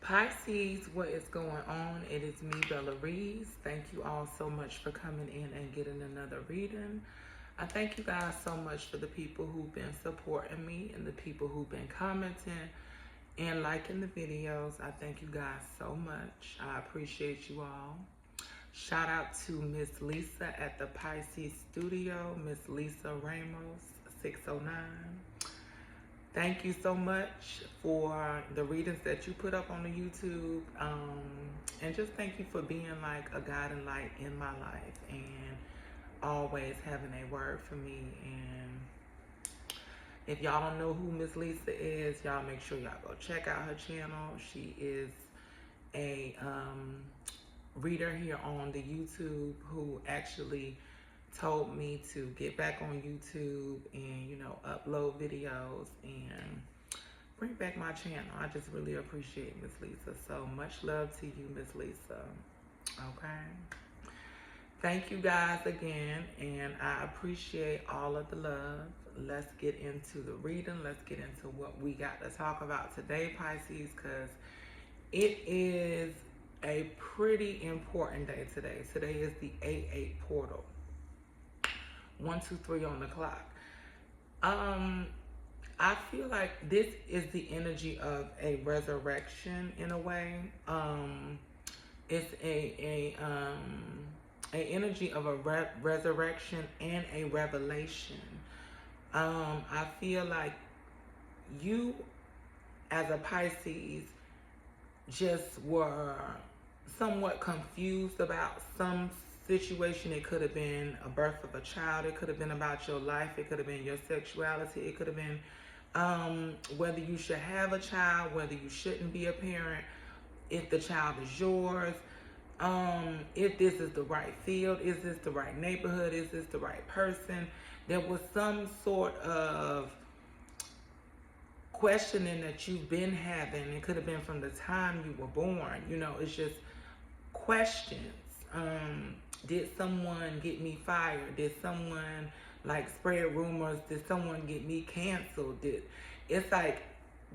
Pisces, what is going on? It is me, Bella Reeves. Thank you all so much for coming in and getting another reading. I thank you guys so much for the people who've been supporting me and the people who've been commenting and liking the videos. I thank you guys so much. I appreciate you all. Shout out to Miss Lisa at the Pisces Studio, Miss Lisa Ramos, 609. Thank you so much for the readings that you put up on the YouTube. And just thank you for being like a guiding light in my life and always having a word for me. And if y'all don't know who Miss Lisa is, y'all make sure y'all go check out her channel. She is a reader here on the YouTube who actually told me to get back on YouTube and, you know, upload videos and bring back my channel. I just really appreciate Miss Lisa. So much love to you, Miss Lisa. Okay. Thank you guys again, and I appreciate all of the love. Let's get into the reading. Let's get into what we got to talk about today, Pisces, because it is a pretty important day today. Today is the 8-8 portal. 1, 2, 3 on the clock. I feel like this is the energy of a resurrection in a way. It's a energy of a resurrection and a revelation. I feel like you, as a Pisces, just were somewhat confused about some situation. It could have been a birth of a child. It could have been about your life. It could have been your sexuality. It could have been whether you should have a child, whether you shouldn't be a parent, if the child is yours, if this is the right field, is this the right neighborhood, is this the right person. There was some sort of questioning that you've been having. It could have been from the time you were born. You know, it's just questions. Did someone get me fired? Did someone like spread rumors? Did someone get me canceled? It's like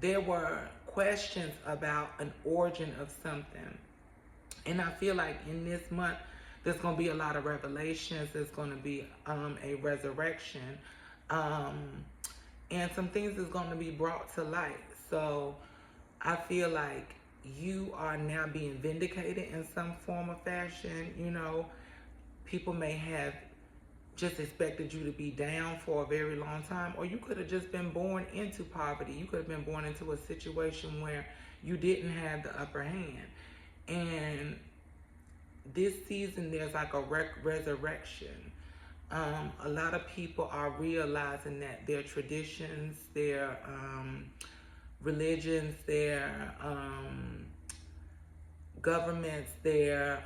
there were questions about an origin of something. And I feel like in this month, there's going to be a lot of revelations. There's going to be a resurrection. And some things is going to be brought to light. So I feel like you are now being vindicated in some form or fashion. You know, people may have just expected you to be down for a very long time, or you could have just been born into poverty. You could have been born into a situation where you didn't have the upper hand. And this season, there's like a resurrection. A lot of people are realizing that their traditions, their religions, their governments, their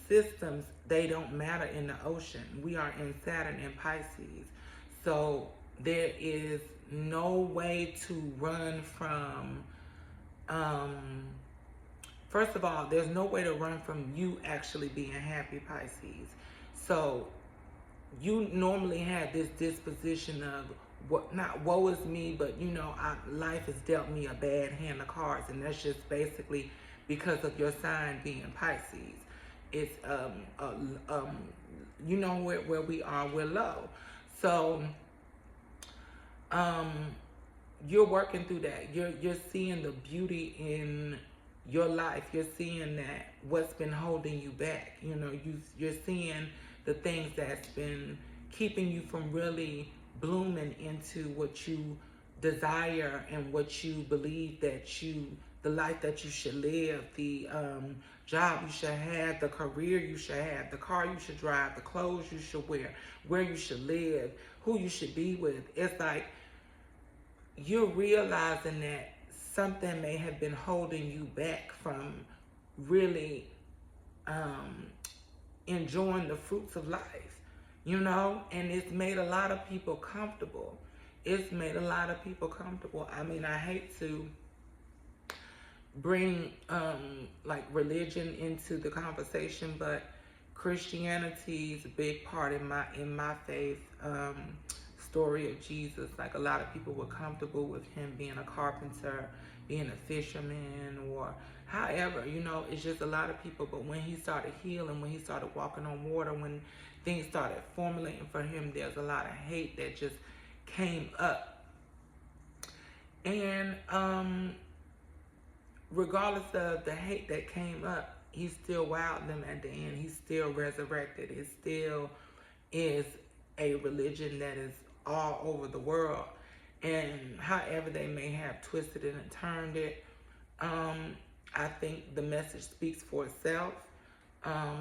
systems, they don't matter in the ocean. We are in Saturn and Pisces. So there is no way to run from, first of all, there's no way to run from you actually being happy, Pisces. So you normally have this disposition of, what, not woe is me, but you know, life has dealt me a bad hand of cards, and that's just basically because of your sign being Pisces. It's you know where we are, we're low. So you're working through that. You're seeing the beauty in your life. You're seeing that what's been holding you back. You know, you're seeing the things that's been keeping you from really blooming into what you desire and what you believe that the life that you should live, the job you should have, the career you should have, the car you should drive, the clothes you should wear, where you should live, who you should be with. It's like you're realizing that something may have been holding you back from really enjoying the fruits of life, you know, and it's made a lot of people comfortable. It's made a lot of people comfortable. I mean, I hate to bring like religion into the conversation, but Christianity is a big part in my faith. Story of Jesus, like a lot of people were comfortable with him being a carpenter, being a fisherman or however, you know, it's just a lot of people. But when he started healing, when he started walking on water, when things started formulating for him, there's a lot of hate that just came up. And regardless of the hate that came up, he still wowed them at the end. He still resurrected. It still is a religion that is all over the world. And however they may have twisted it and turned it, I think the message speaks for itself.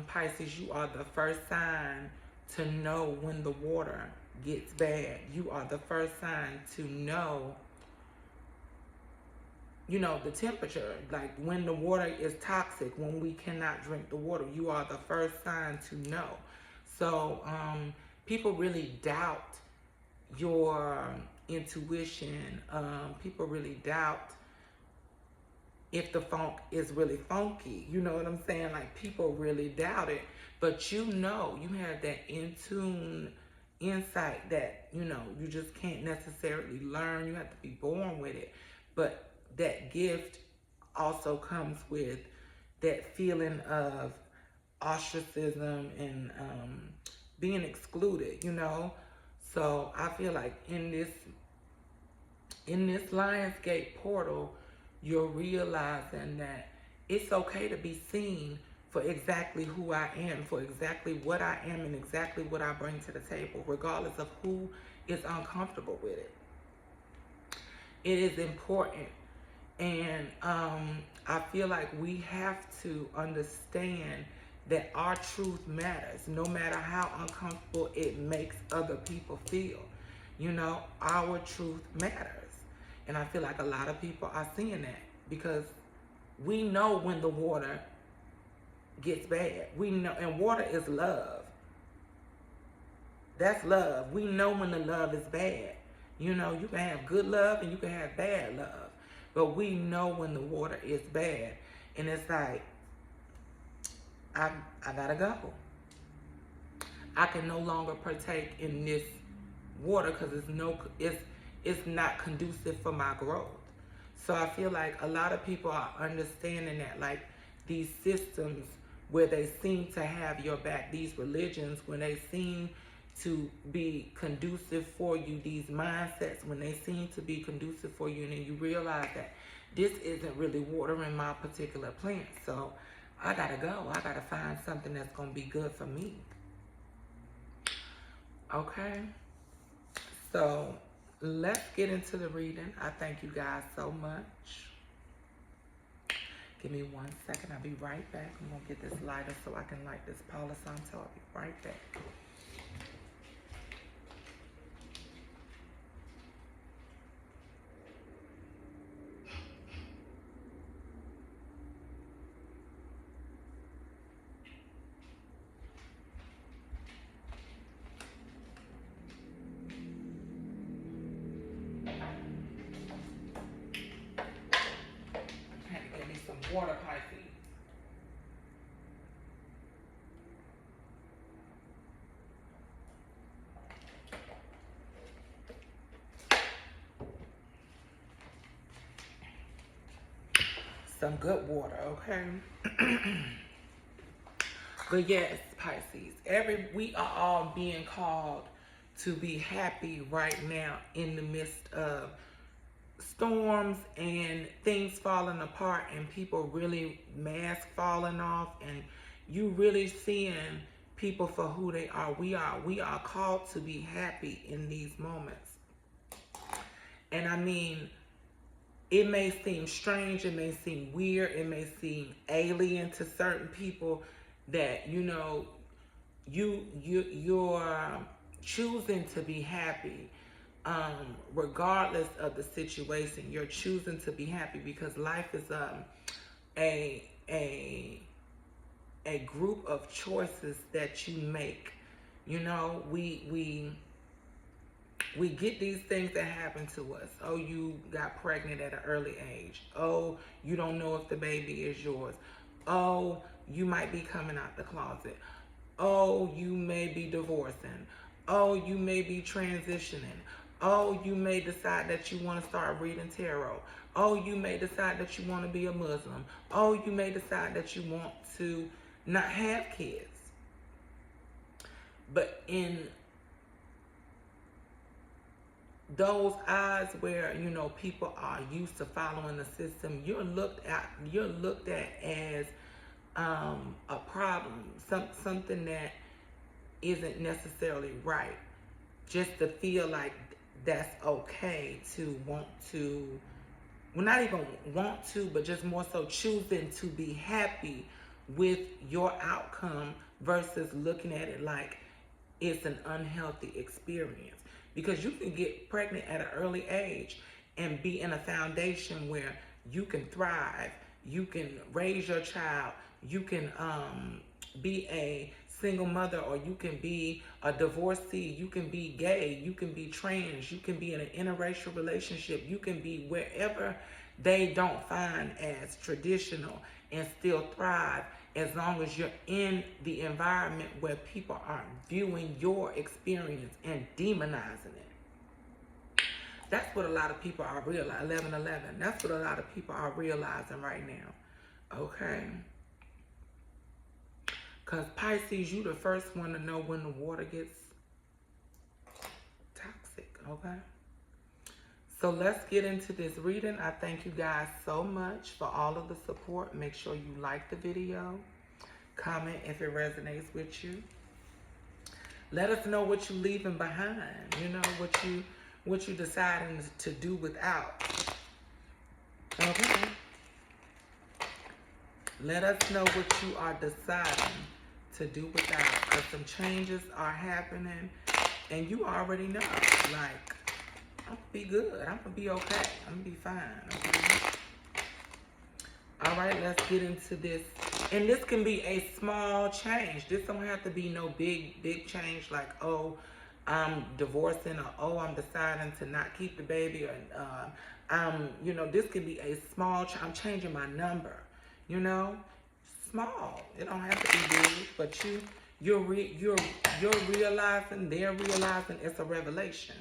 Pisces, you are the first sign to know when the water gets bad. You are the first sign to know, you know, the temperature, like when the water is toxic, when we cannot drink the water. You are the first sign to know. So people really doubt your intuition. People really doubt if the funk is really funky. You know what I'm saying? Like, people really doubt it. But you know, you have that in tune insight that, you know, you just can't necessarily learn. You have to be born with it. But that gift also comes with that feeling of ostracism and being excluded, you know. So I feel like in this Lionsgate portal, you're realizing that it's okay to be seen for exactly who I am, for exactly what I am, and exactly what I bring to the table, regardless of who is uncomfortable with it. It is important. And I feel like we have to understand that our truth matters, no matter how uncomfortable it makes other people feel. You know, our truth matters. And I feel like a lot of people are seeing that, because we know when the water gets bad. We know, and water is love. That's love. We know when the love is bad. You know, you can have good love and you can have bad love. But we know when the water is bad. And it's like, I gotta go. I can no longer partake in this water because it's not conducive for my growth. So I feel like a lot of people are understanding that, like, these systems where they seem to have your back, these religions, when they seem to be conducive for you, these mindsets, when they seem to be conducive for you, and then you realize that this isn't really watering my particular plant. So I gotta go. I gotta find something that's gonna be good for me. Okay? So let's get into the reading. I thank you guys so much. Give me 1 second. I'll be right back. I'm gonna get this lighter so I can light this Palo Santo. I'll be right back. Water, Pisces. Some good water, okay? But yes, Pisces, we are all being called to be happy right now in the midst of storms and things falling apart and people really masks falling off, and you really seeing people for who they are. We are called to be happy in these moments. And I mean, it may seem strange, it may seem weird, it may seem alien to certain people that, you know, you're choosing to be happy. Regardless of the situation, you're choosing to be happy, because life is a group of choices that you make. You know, we get these things that happen to us. Oh, you got pregnant at an early age. Oh, you don't know if the baby is yours. Oh, you might be coming out the closet. Oh, you may be divorcing. Oh, you may be transitioning. Oh, you may decide that you want to start reading tarot. Oh, you may decide that you want to be a Muslim. Oh, you may decide that you want to not have kids. But in those eyes where, you know, people are used to following the system, you're looked at as a problem, something that isn't necessarily right. Just to feel like that's okay to want to, well, not even want to, but just more so choosing to be happy with your outcome versus looking at it like it's an unhealthy experience. Because you can get pregnant at an early age and be in a foundation where you can thrive, you can raise your child, you can be a single mother, or you can be a divorcee, you can be gay, you can be trans, you can be in an interracial relationship, you can be wherever they don't find as traditional and still thrive, as long as you're in the environment where people are viewing your experience and demonizing it. That's what a lot of people are realizing. 11/11. That's what a lot of people are realizing right now. Okay? Because Pisces, you the first one to know when the water gets toxic. Okay? So let's get into this reading. I thank you guys so much for all of the support. Make sure you like the video. Comment if it resonates with you. Let us know what you're leaving behind. You know, what you deciding to do without. Okay? Let us know what you are deciding to do without. Because some changes are happening. And you already know. Like, I'm going to be good. I'm going to be okay. I'm going to be fine. Okay? All right, let's get into this. And this can be a small change. This don't have to be no big change like, oh, I'm divorcing, or oh, I'm deciding to not keep the baby, or you know, this can be a small I'm changing my number. You know, small. It don't have to be big, but you're realizing, they're realizing it's a revelation.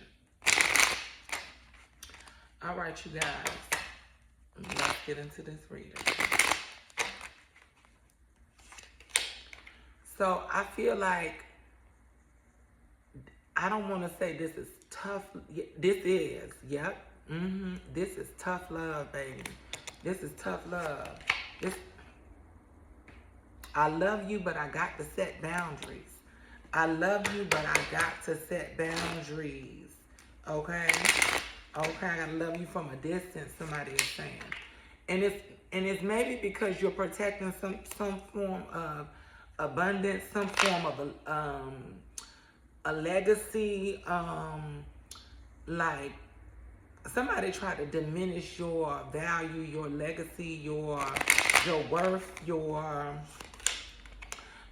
All right, you guys. Let's get into this reading. So I feel like, I don't want to say this is tough. This is, yep. This is tough love, baby. This is tough love. I love you, but I got to set boundaries. I love you, but I got to set boundaries. Okay? Okay, I gotta love you from a distance, somebody is saying. And it's maybe because you're protecting some form of abundance, some form of a legacy, like somebody tried to diminish your value, your legacy, your worth,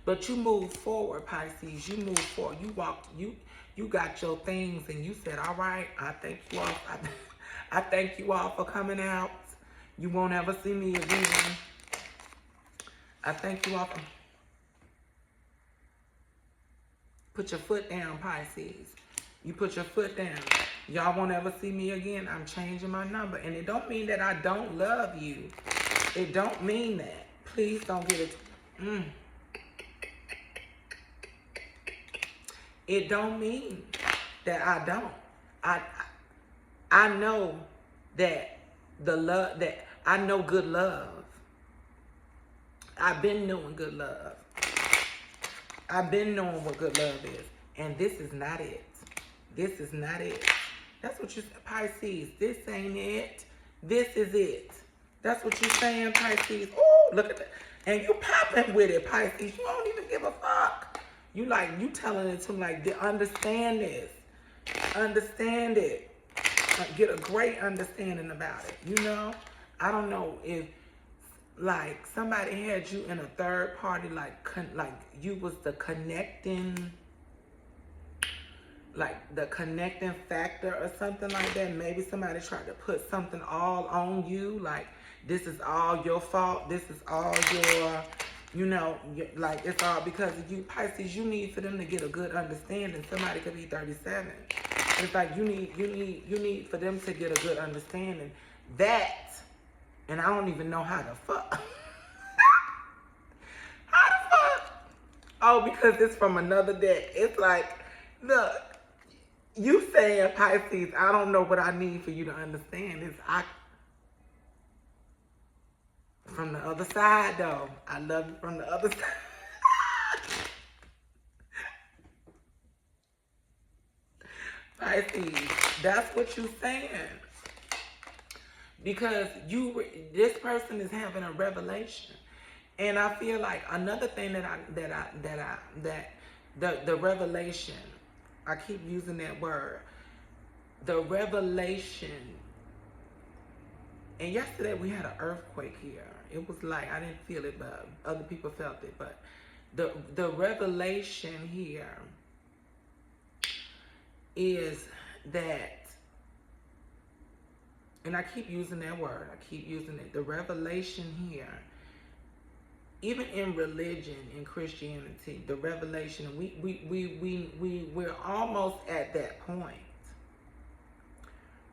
but you move forward, Pisces. You move forward. You walked. You got your things, and you said, "All right, I thank you all. I thank you all for coming out. You won't ever see me again. I thank you all for." Put your foot down, Pisces. You put your foot down. Y'all won't ever see me again. I'm changing my number. And it don't mean that I don't love you. It don't mean that. Please don't get it. It don't mean that I don't. I know that the love, that I know good love. I've been knowing good love. I've been knowing what good love is. And this is not it. This is not it. That's what you said, Pisces. This ain't it. This is it. That's what you're saying, Pisces. Oh, look at that. And you popping with it, Pisces. You don't even give a fuck. You telling it to me like, understand this. Understand it. Get a great understanding about it. You know? I don't know if like somebody had you in a third party, like you was the connecting, like the connecting factor or something like that. Maybe somebody tried to put something all on you, like this is all your fault. This is all your, you know, like it's all because of you. Pisces, you need for them to get a good understanding. Somebody could be 37. It's like you need for them to get a good understanding that, and I don't even know how to fuck. How the fuck? Oh, because it's from another deck. It's like, look, you saying Pisces, I don't know what I need for you to understand. From the other side though. I love you from the other side. Pisces, that's what you saying. Because this person is having a revelation. And I feel like another thing the revelation, I keep using that word, the revelation. And yesterday we had an earthquake here. It was like, I didn't feel it, but other people felt it. But the revelation here is that, and I keep using that word, I keep using it, the revelation here, even in religion, in Christianity, the revelation, we're almost at that point.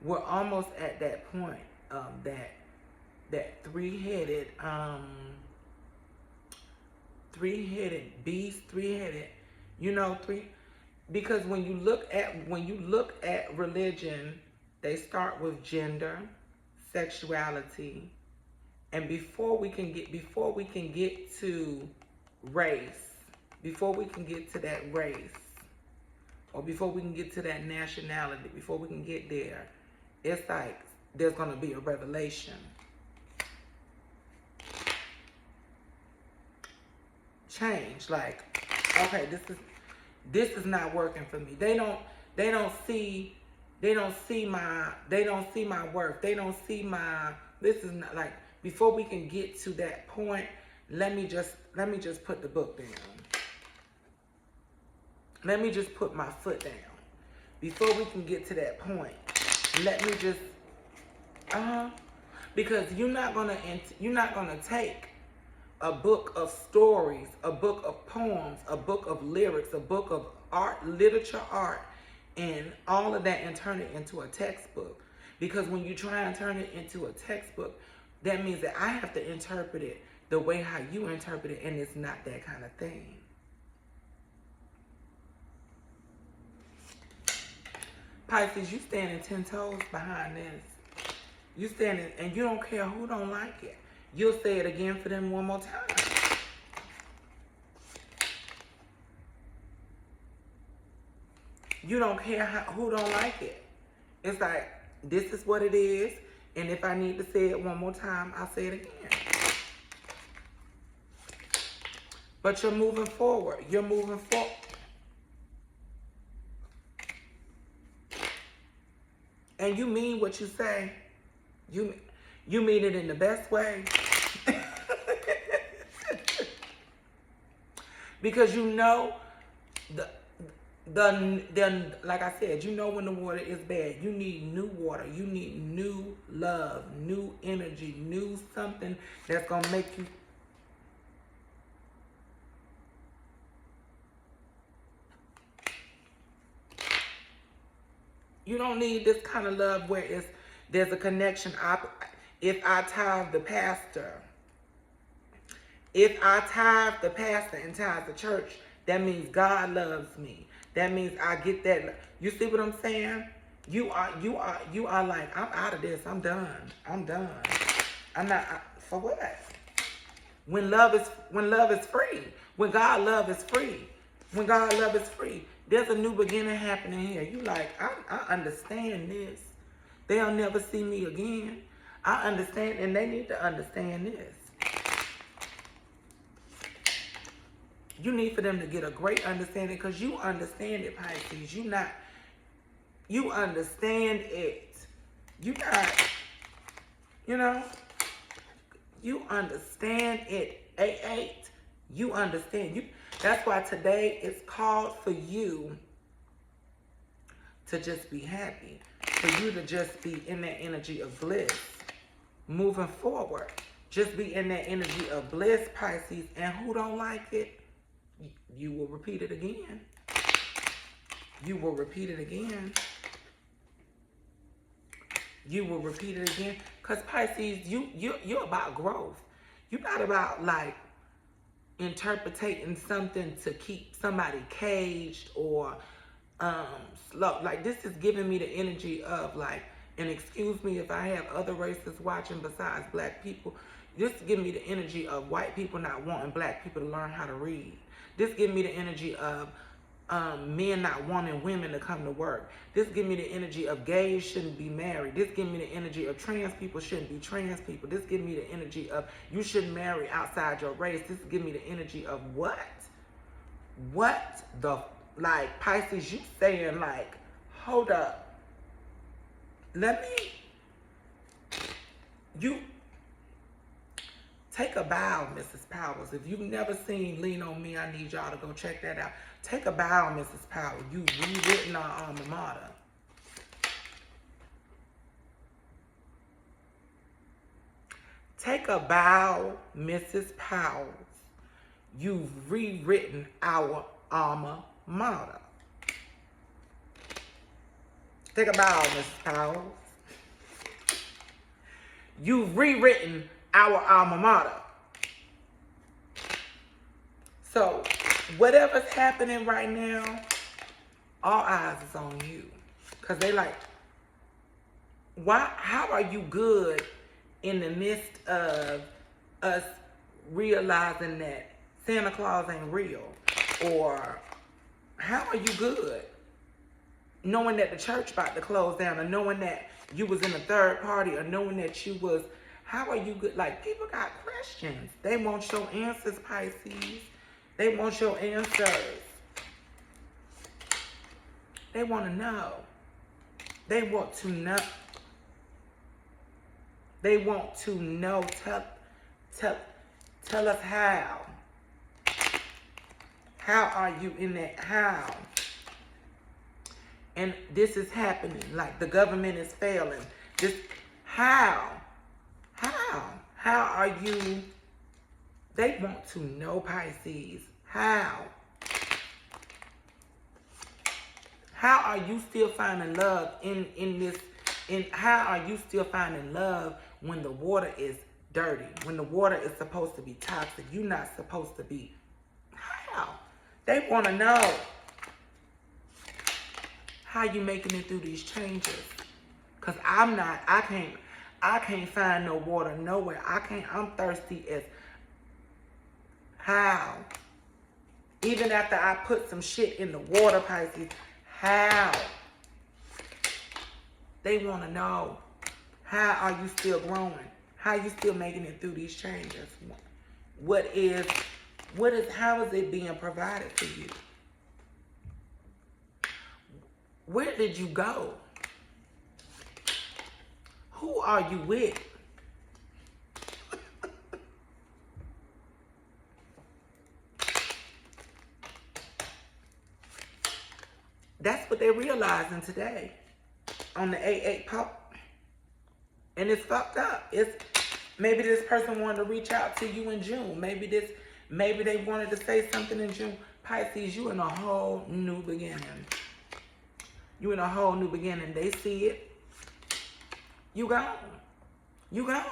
We're almost at that point that three-headed beast, because when you look at religion, they start with gender, sexuality, and before we can get to race, before we can get to that race, or before we can get to that nationality, before we can get there, it's like there's going to be a revelation. Change, like, okay, this is not working for me. They don't see my worth. They don't see my, this is not, like, before we can get to that point, let me just put the book down. Let me just put my foot down. Before we can get to that point, let me just, because you're not gonna take a book of stories, a book of poems, a book of lyrics, a book of art, literature, art, and all of that and turn it into a textbook. Because when you try and turn it into a textbook, that means that I have to interpret it the way how you interpret it, and it's not that kind of thing. Pisces, you standing 10 toes behind this. You standing, and you don't care who don't like it. You'll say it again for them one more time. You don't care who don't like it. It's like, this is what it is, and if I need to say it one more time, I'll say it again. But you're moving forward. You're moving forward. And you mean what you say. You mean it in the best way. Because you know like I said, you know when the water is bad. You need new water. You need new love, new energy, new something that's going to make you. You don't need this kind of love where there's a connection. If I tithe the pastor and tithe the church, that means God loves me. That means I get that. You see what I'm saying? You are like, I'm out of this. I'm done. I'm not, for what? When love is free. When God love is free. When God love is free. There's a new beginning happening here. You like, I understand this. They'll never see me again. I understand, and they need to understand this. You need for them to get a great understanding, because you understand it, Pisces. You understand it. You understand it. 8-8. You understand. That's why today it's called for you to just be happy. For you to just be in that energy of bliss. Moving forward. Just be in that energy of bliss, Pisces. And who don't like it, you will repeat it again. You will repeat it again. You will repeat it again. Because Pisces, you're about growth. You're not about like interpreting something to keep somebody caged or slow. Like this is giving me the energy of like, and excuse me if I have other races watching besides black people. This give me the energy of white people not wanting black people to learn how to read. This give me the energy of men not wanting women to come to work. This give me the energy of gays shouldn't be married. This give me the energy of trans people shouldn't be trans people. This give me the energy of you shouldn't marry outside your race. This give me the energy of what? What the, like Pisces, you saying like, hold up. Let me, you, take a bow, Mrs. Powers. If you've never seen Lean On Me, I need y'all to go check that out. Take a bow, Mrs. Powers. You've rewritten our alma mater. Take a bow, Mrs. Powers. You've rewritten our alma mater. Take a bow, Mrs. Powers. You've rewritten our alma mater. So, whatever's happening right now, all eyes is on you. Because they like, why? How are you good in the midst of us realizing that Santa Claus ain't real? Or how are you good knowing that the church about to close down, or knowing that you was in a third party, or knowing that you was, how are you good? Like, people got questions. They want your answers, Pisces. They want your answers. They want to know. They want to know. They want to know. Tell us how. How are you in that? How? And this is happening. Like the government is failing. This, how? How are you? They want to know, Pisces. How? How are you still finding love in this? How are you still finding love when the water is dirty? When the water is supposed to be toxic? You're not supposed to be. How? They want to know. How you making it through these changes? Cause I can't find no water nowhere. I'm thirsty as how? Even after I put some shit in the water, Pisces, how? They want to know. How are you still growing? How are you still making it through these changes? How is it being provided for you? Where did you go? Who are you with? That's what they're realizing today on the 8-8 pop. And it's fucked up. It's maybe this person wanted to reach out to you in June. Maybe they wanted to say something in June. Pisces, you in a whole new beginning. You in a whole new beginning. They see it. You gone. You gone.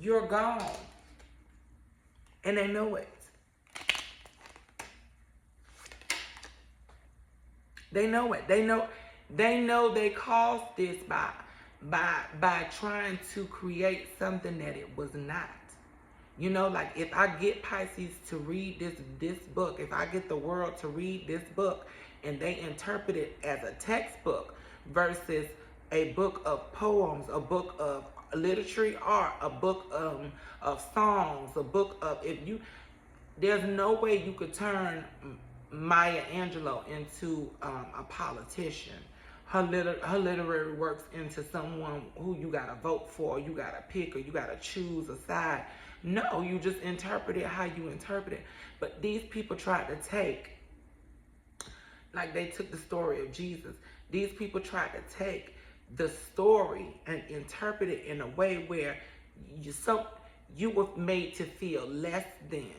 You're gone. And they know it. They know it. They know they caused this by trying to create something that it was not. You know, like if I get Pisces to read this book, if I get the world to read this book and they interpret it as a textbook versus a book of poems, a book of literary art, a book of songs, a book of, there's no way you could turn Maya Angelou into a politician. Her literary works into someone who you gotta vote for, you gotta pick, or you gotta choose a side. No, you just interpret it how you interpret it. But these people tried to take, like they took the story of Jesus. These people tried to take the story and interpret it in a way where you were made to feel less than.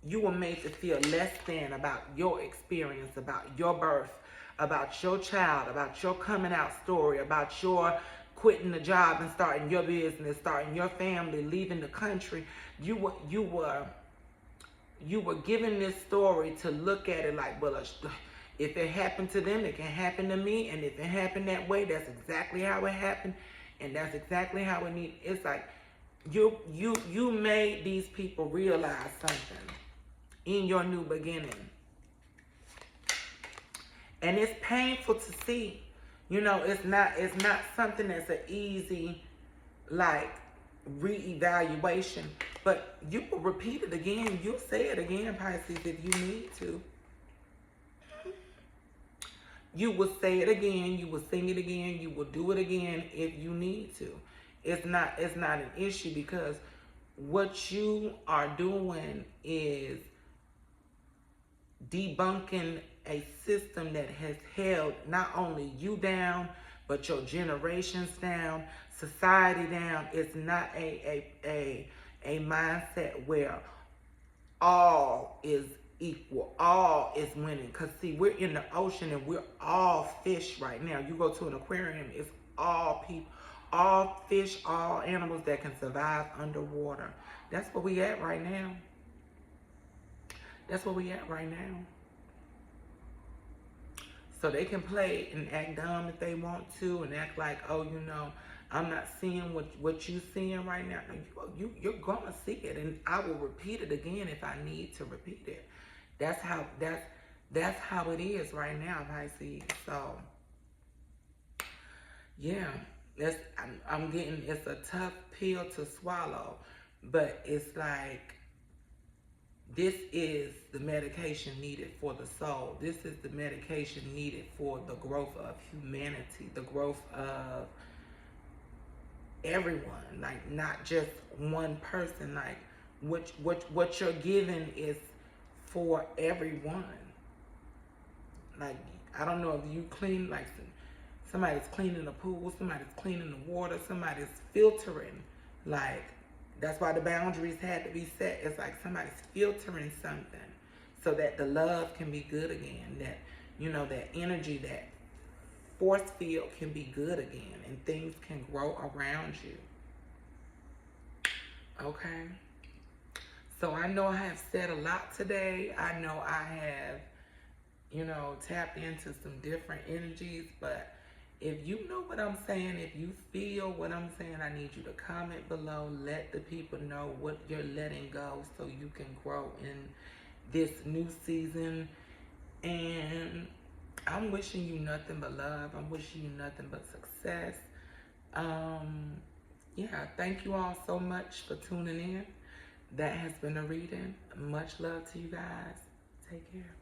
You were made to feel less than about your experience, about your birth, about your child, about your coming out story, about your quitting the job and starting your business, starting your family, leaving the country. You were given this story to look at it like, well, if it happened to them, it can happen to me. And if it happened that way, that's exactly how it happened. And that's exactly how it needs. It's like you made these people realize something in your new beginning. And it's painful to see. You know, it's not something that's an easy, like, reevaluation. But you will repeat it again. You'll say it again, Pisces, if you need to. You will say it again. You will sing it again. You will do it again if you need to. It's not an issue, because what you are doing is debunking a system that has held not only you down, but your generations down, society down. It's not a mindset where all is equal, all is winning. Because see, we're in the ocean and we're all fish right now. You go to an aquarium, it's all people, all fish, all animals that can survive underwater. That's where we at right now. That's where we at right now. So they can play and act dumb if they want to, and act like, oh, you know, I'm not seeing what you seeing right now. You're gonna see it, and I will repeat it again if I need to repeat it. That's how it is right now, Pisces. So yeah, I'm getting, it's a tough pill to swallow, but it's like, this is the medication needed for the soul. This is the medication needed for the growth of humanity, the growth of everyone, like not just one person. Like what you're giving is for everyone. Like, I don't know if you clean, like somebody's cleaning the pool, somebody's cleaning the water, somebody's filtering. Like, that's why the boundaries had to be set. It's like somebody's filtering something so that the love can be good again. That, you know, that energy, that force field can be good again, and things can grow around you. Okay? So I know I have said a lot today. I know I have, you know, tapped into some different energies, but if you know what I'm saying, if you feel what I'm saying, I need you to comment below. Let the people know what you're letting go so you can grow in this new season. And I'm wishing you nothing but love. I'm wishing you nothing but success. Yeah, thank you all so much for tuning in. That has been a reading. Much love to you guys. Take care.